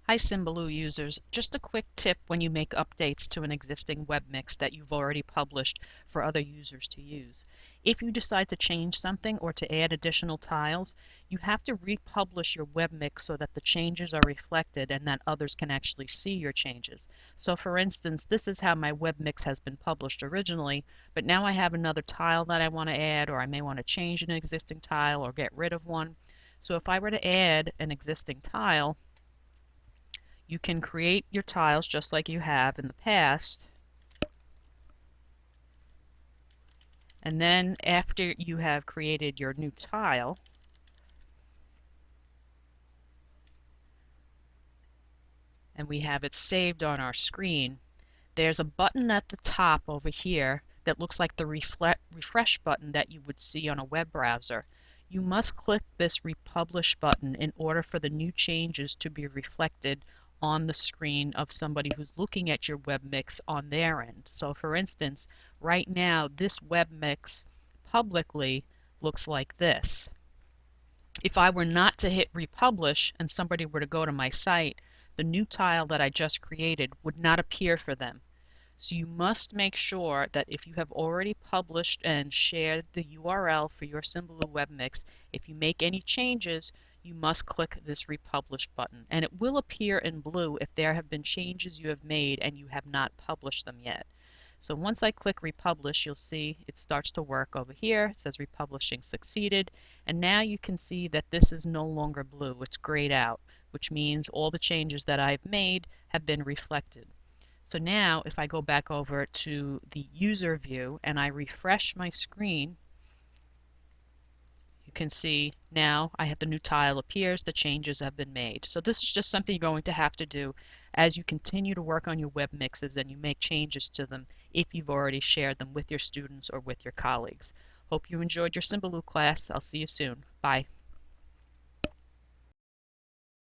Hi Symbaloo users, just a quick tip when you make updates to an existing Webmix that you've already published for other users to use. If you decide to change something or to add additional tiles, you have to republish your Webmix so that the changes are reflected and that others can actually see your changes. So for instance, this is how my Webmix has been published originally, but now I have another tile that I want to add, or I may want to change an existing tile or get rid of one. So if I were to add an existing tile, you can create your tiles just like you have in the past, and then after you have created your new tile, and we have it saved on our screen, there's a button at the top over here that looks like the refresh button that you would see on a web browser. You must click this republish button in order for the new changes to be reflected on the screen of somebody who's looking at your web mix on their end. So for instance, right now this web mix publicly looks like this. If I were not to hit republish and somebody were to go to my site, the new tile that I just created would not appear for them. So you must make sure that if you have already published and shared the URL for your Symbaloo webmix, if you make any changes, you must click this republish button. And it will appear in blue if there have been changes you have made and you have not published them yet. So once I click republish, you'll see it starts to work over here. It says republishing succeeded. And now you can see that this is no longer blue. It's grayed out, which means all the changes that I've made have been reflected. So now if I go back over to the user view and I refresh my screen, you can see now I have the new tile appears, the changes have been made. So this is just something you're going to have to do as you continue to work on your web mixes and you make changes to them if you've already shared them with your students or with your colleagues. Hope you enjoyed your Symbaloo class. I'll see you soon. Bye.